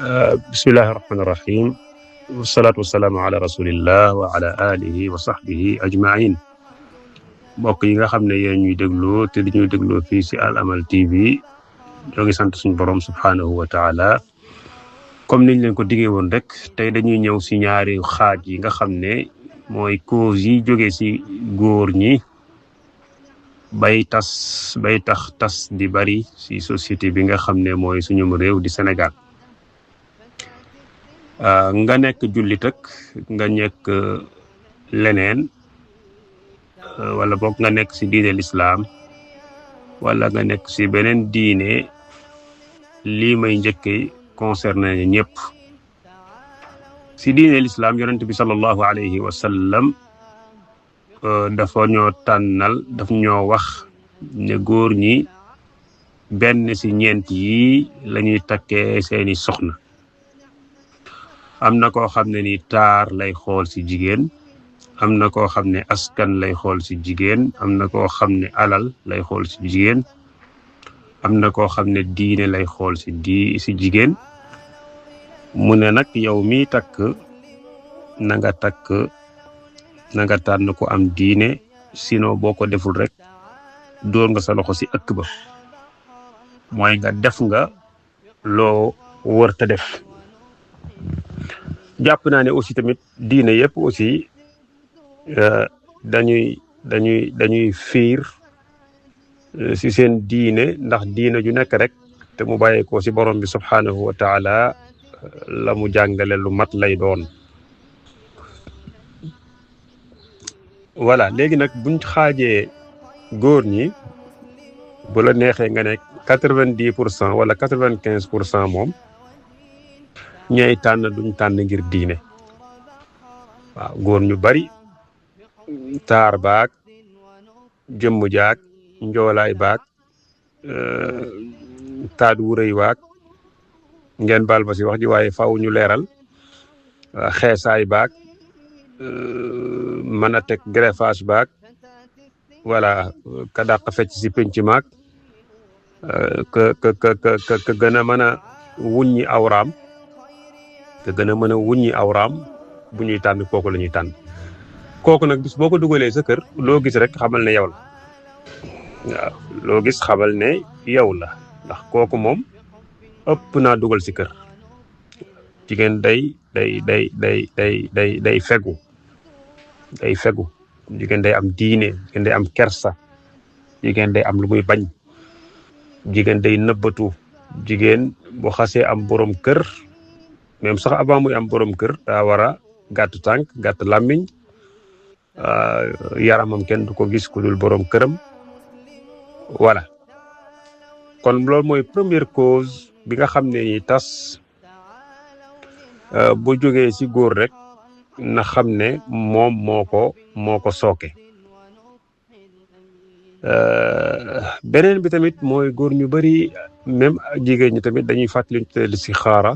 bismillahi irrahmani irrahim wasalaatu wasalaamu ala rasulillah wa ala alihi wa sahbihi ajmain mbokk yi nga xam ne yéen ñuy dégloo te di ñuy dégloo fii si Al Amal TV ñoo ngi sant suñu borom subhaanahu wa taala comme niñ leen ko diggee woon rek tey dañuy ñëw si ñaari xaaj yi nga xam ne mooy cause yi jógee si góor ñi bay tax tas di bari si société bi nga xam ne mooy suñu réew di Sénégal. Nga nekk jullit ak nga nekk leneen wala boog nga nekk si diine lislaam wala nga nekk si beneen diine lii may njëkkee concerné ñëpp. Si diine lislaam yonent bi sallallahu alayhi wa sallam dafa ñoo tànnal daf ñoo wax ne góor ñi benn si ñeent yi lañuy takkee seeni soxna. am na koo xam ne ni taar lay xool si jigéen, am na koo xam ne askan lay xool si jigéen, am na koo xam ne alal lay xool si jigéen, am na koo xam ne diine lay xool si jigéen. mu ne nag yow mi takk na nga tànn ko am diine, sinon boo ko deful rek dóor nga sa loxo si ëkk ba, mooy nga def nga loo wërta def. jàpp naa ne aussi tamit diine yëpp aussi dañuy fiir si seen diine, ndax diine ju nekk rek te mu bàyyeekoo si borom bi subhaanahu wa taala la mu jàngale lu mat lay doon. voilà, léegi nag buñ xaajee góor ñi, bu la neexee nga nekk 90% wala 95% moom ñay tànn duñ tànn ngir diine. waaw, góor ñu bari taar baag jëmm jaag njoolaay baag taat wu rëy waag, ngeen baal ma si wax ji waaye faaw ñu leeral, xeesaay baag mën a teg greffage baag, voilà, ka dàq fecc si penc maag, ka gën a mën a wuññi awraam, bu ñuy tànn kooku la ñuy tànn. kooku nag bis boo ko dugalee sa kër, loo gis rek xamal ne yow la. waaw, loo gis xamal ne yow la, ndax kooku moom ëpp naa dugal si kër. jigéen day fegu, jigéen day am diine, jigéen day am kersa, jigéen day am lu muy bañ, jigéen day nëbbatu. jigéen bu xasee am borom kër, même sax avant muy am borom kër, daa war a gàtt tànk gàtt làmmiñ, yaramam kenn du ko gis ku dul borom këram. voilà, kon loolu mooy première cause bi nga xam ne ni tas bu jógee ci góor rek na xam ne moom moo ko sooke. beneen bi tamit mooy góor ñu bari, même jigéen ñi tamit dañuy fàttali listixaara,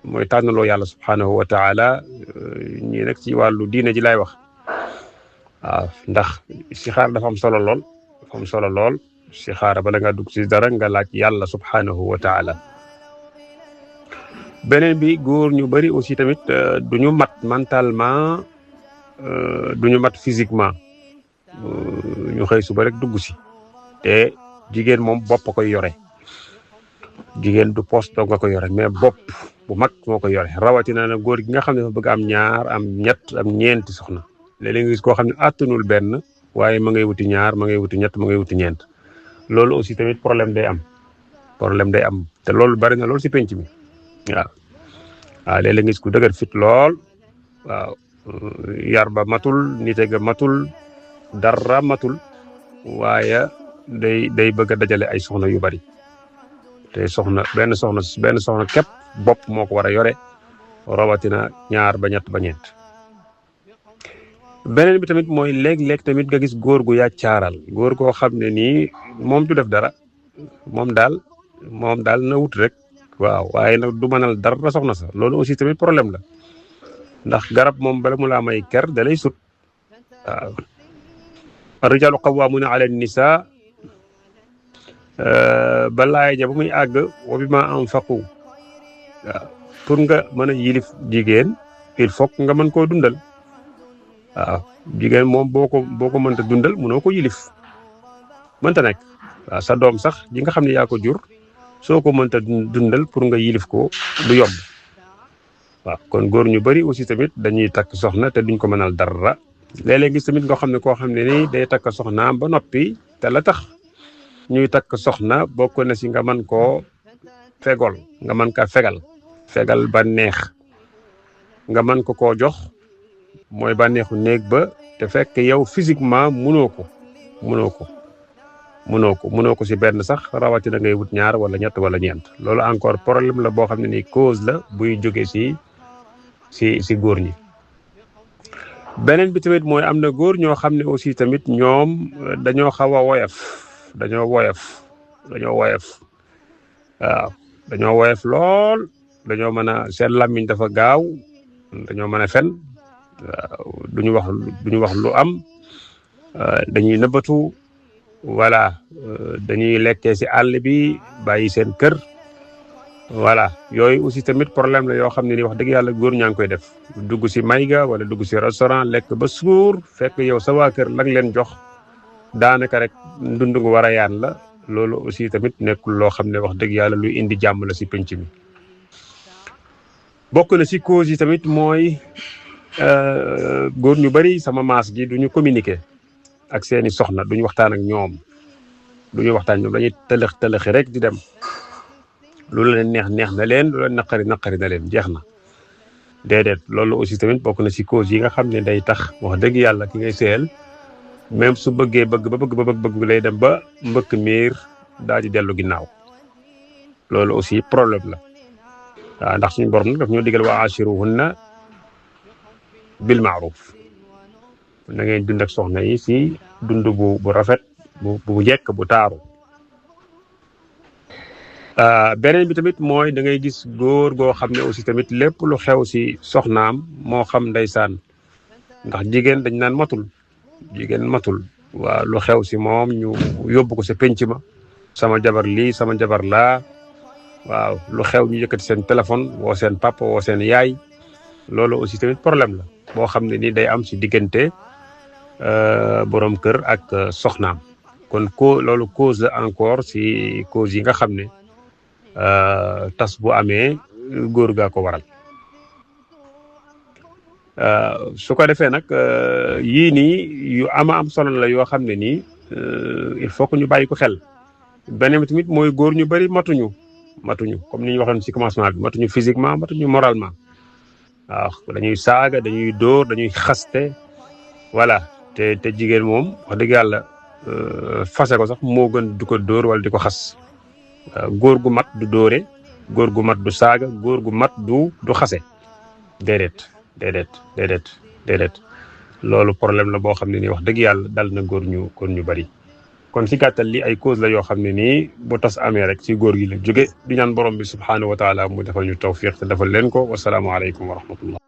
mooy tànnaloo yàlla subhaanahu wa taala. ñii nag ci wàllu diine ji lay wax. waaw, ndax istixaara dafa am solo lool. istixaara bala nga dugg ci dara nga laaj yàlla subhaanahu wa taala. beneen bi, góor ñu bari aussi tamit duñu mat mentalement, duñu mat physiquement. ñu xëy suba rek dugg ci, te jigéen moom bopp koy yore. jigéen du poste doo nga ko yore, mais bopp bu mag moo ko yore. rawatina na góor gi nga xam ne dafa bëgg am ñaar, am ñett, am ñeenti soxna. léeg-léeg nga gis koo xam ne àttanul benn, waaye ma ngay wuti ñaar, ma ngay wuti ñett, ma ngay wuti ñeent. loolu aussi tamit problème day am te loolu bari na loolu si penc mi. waaw léeg-léeg nga gis ku dëgër fit lool, waaw, yar ba matul, nite ga matul, dara matul, waaye day bëgg a dajale ay soxna yu bari. te benn soxna képp bopp moo ko war a yore, rawatina ñaar ba ñett ba ñeent. beneen bi tamit mooy léeg-léeg tamit nga gis góor gu yàccaaral, góor goo xam ne nii moom du def dara, moom daal na wut rek, waaw, waaye nag du mënal dara soxna sa. loolu aussi tamit problème la, ndax garab moom bala mu laa may ker da lay sut. waaw, ar-rijaalu qawwaamuuna ala an-nisaa ba laay ja ba muy àgg wa bima anfaqu waaw pour nga mën a yilif jigéen il faut nga mën koo dundal waaw jigéen moom boo ko mënta dundal mënoo ko yilif mënta nekk waaw sa doom sax ji nga xam ne yaa ko jur soo ko mënta dundal pour nga yilif ko du yomb waaw kon góor ñu bari aussi tamit dañuy takk soxna te duñ ko mënal dara léeg-léeg gis tamit nga xam ne koo xam ne ni day takk soxnaam ba noppi te la tax ñuy takk soxna bokk na si nga mën koo fegol nga mën kaa fegal ba neex nga mën ko koo jox mooy bànneexu néeg ba te fekk yow physiquement mënoo ko si benn sax rawatina ngay wut ñaar wala ñett wala ñeent loolu encore problème la boo xam ne ni cause la buy jóge si góor ñi. beneen bi tamit mooy am na góor ñoo xam ne aussi tamit ñoom dañoo xaw a woyof waaw dañoo woyof lool dañoo mën a seen làmmiñ dafa gaaw dañoo mën a fen waaw duñu wax lu am dañuy nëbbatu voilà dañuy lekkee si àll bi bàyyi seen kër voilà yooyu aussi tamit problème la yoo xam ne ni wax dëgg yàlla góor ñaa ngi koy def dugg si mayga wala dugg si restaurant lekk ba suur fekk yow sa waa kër lang leen jox daanaka rek ndund gu war a yaan la loolu aussi tamit nekkul loo xam ne wax dëgg yàlla luy indi jàmm la si penc mi. bokk na si cause yi tamit mooy góor ñu bari sama maas gi duñu communiquer ak seeni soxna duñu waxtaan ak ñoom dañuy tëlëxi rek di dem lu leen neex na leen lu leen naqari na leen jeex na déedéet loolu aussi tamit bokk na si cause yi nga xam ne day tax wax dëgg yàlla ki ngay seel même su bëggee bëgg lay dem ba mbëkk miir daal di dellu ginnaaw loolu aussi problème la waaw ndax suñu borom nag daf ñoo digal wa ashiruhunna bil ma'ruf na ngeen dund ak soxna yi si dund bu rafet bu jekk bu taaru. beneen bi tamit mooy da ngay gis góor goo xam ne aussi tamit lépp lu xew si soxnaam moo xam ndeysaan ndax jigéen dañ naan matul waaw lu xew si moom ñu yóbbu ko sa penc ma sama jabar lii sama jabar laa waaw lu xew ñu yëkkati seen téléphone woo seen papa woo seen yaay loolu aussi tamit problème la boo xam ne ni day am si diggante borom kër ak soxnaam kon loolu cause la encore si cause yi nga xam ne tas bu amee góor gaa ko waral su ko defee nag yii nii yu am solo la yoo xam ne nii il faut que ñu bàyyi ko xel. beneen bi tamit mooy góor ñu bari matuñu comme ni ñu waxoon ci commencement bi matuñu physiquement matuñu moralement waaw dañuy saaga dañuy dóor dañuy xaste voilà te jigéen moom wax dëgg yàlla fase ko sax moo gën du ko dóor wala di ko xas. góor gu mat du dóore góor gu mat du saaga góor gu mat du xase déedéet loolu problème la boo xam ne nii wax dëgg yàlla dal na góor ñu bari kon si gàttal li ay cause la yoo xam ne nii bu tas amee rek si góor gi la jóge di ñaan borom bi subhaanahu wa taala mu defal ñu tawfiq te defal leen ko wasalaamu aleykum wa rahmatullah